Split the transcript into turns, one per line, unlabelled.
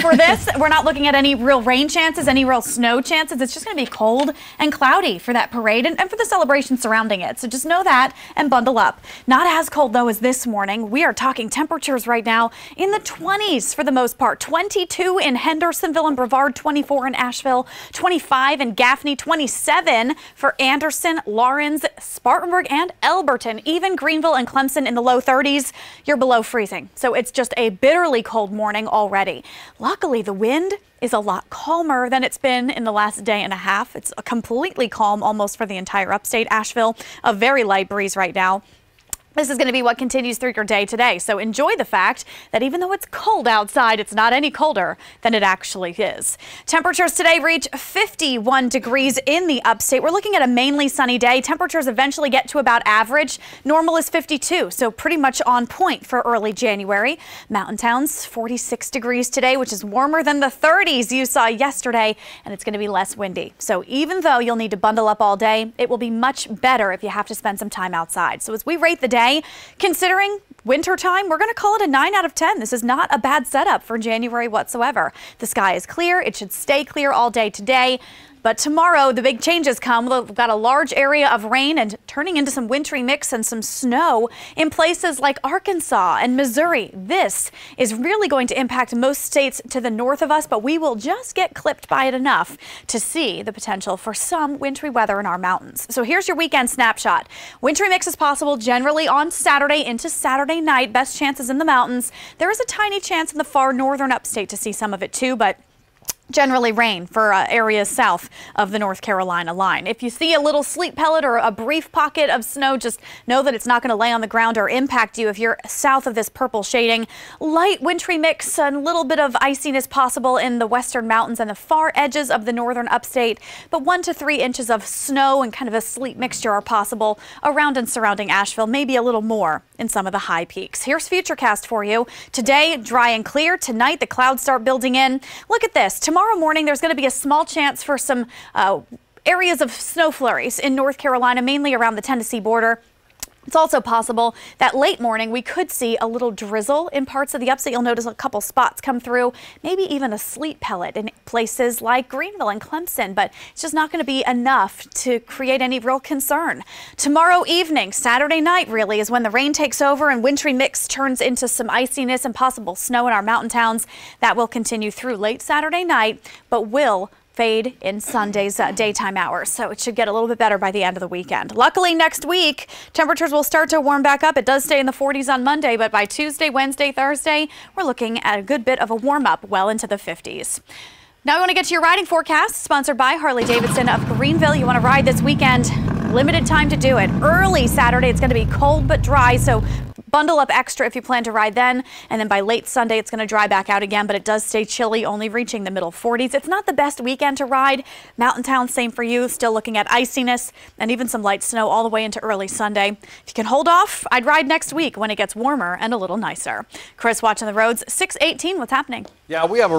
For this, we're not looking at any real rain chances, any real snow chances. It's just going to be cold and cloudy for that parade and for the celebration surrounding it. So just know that and bundle up. Not as cold, though, as this morning. We are talking temperatures right now in the 20s for the most part. 22 in Hendersonville and Brevard, 24 in Asheville, 25 in Gaffney, 27 for Anderson, Lawrence, Spartanburg, and Elberton. Even Greenville and Clemson in the low 30s. You're below freezing. So it's just a bitterly cold morning already. Luckily, the wind is a lot calmer than it's been in the last day and a half. It's completely calm almost for the entire upstate. Asheville, a very light breeze right now. This is going to be what continues through your day today. So enjoy the fact that even though it's cold outside, it's not any colder than it actually is. Temperatures today reach 51 degrees in the upstate. We're looking at a mainly sunny day. Temperatures eventually get to about average. Normal is 52, so pretty much on point for early January. Mountain towns, 46 degrees today, which is warmer than the 30s you saw yesterday, and it's going to be less windy. So even though you'll need to bundle up all day, it will be much better if you have to spend some time outside. So as we rate the day, considering winter time, we're going to call it a 9 out of 10. This is not a bad setup for January whatsoever. The sky is clear. It should stay clear all day today. But tomorrow, the big changes come. We've got a large area of rain and turning into some wintry mix and some snow in places like Arkansas and Missouri. This is really going to impact most states to the north of us, but we will just get clipped by it enough to see the potential for some wintry weather in our mountains. So here's your weekend snapshot. Wintry mix is possible generally on Saturday into Saturday night. Best chances in the mountains. There is a tiny chance in the far northern upstate to see some of it too, but generally rain for areas south of the North Carolina line. If you see a little sleet pellet or a brief pocket of snow, just know that it's not going to lay on the ground or impact you if you're south of this purple shading. Light wintry mix, a little bit of iciness possible in the western mountains and the far edges of the northern upstate, but 1 to 3 inches of snow and kind of a sleet mixture are possible around and surrounding Asheville, maybe a little more in some of the high peaks. Here's Futurecast for you. Today, dry and clear. Tonight, the clouds start building in. Look at this. Tomorrow morning, there's going to be a small chance for some areas of snow flurries in North Carolina, mainly around the Tennessee border. It's also possible that late morning we could see a little drizzle in parts of the upstate. You'll notice a couple spots come through, maybe even a sleet pellet in places like Greenville and Clemson, but it's just not going to be enough to create any real concern. Tomorrow evening, Saturday night really, is when the rain takes over and wintry mix turns into some iciness and possible snow in our mountain towns. That will continue through late Saturday night, but will fade in Sunday's daytime hours. So it should get a little bit better by the end of the weekend. Luckily, next week, temperatures will start to warm back up. It does stay in the 40s on Monday, but by Tuesday, Wednesday, Thursday, we're looking at a good bit of a warm up well into the 50s. Now we want to get to your riding forecast, sponsored by Harley-Davidson of Greenville. You want to ride this weekend, limited time to do it. Early Saturday, it's going to be cold but dry, so bundle up extra if you plan to ride then. And then by late Sunday, it's going to dry back out again, but it does stay chilly, only reaching the middle 40s. It's not the best weekend to ride. Mountain towns, same for you. Still looking at iciness and even some light snow all the way into early Sunday. If you can hold off, I'd ride next week when it gets warmer and a little nicer. Chris watching the roads, 618. What's happening?
Yeah, we have a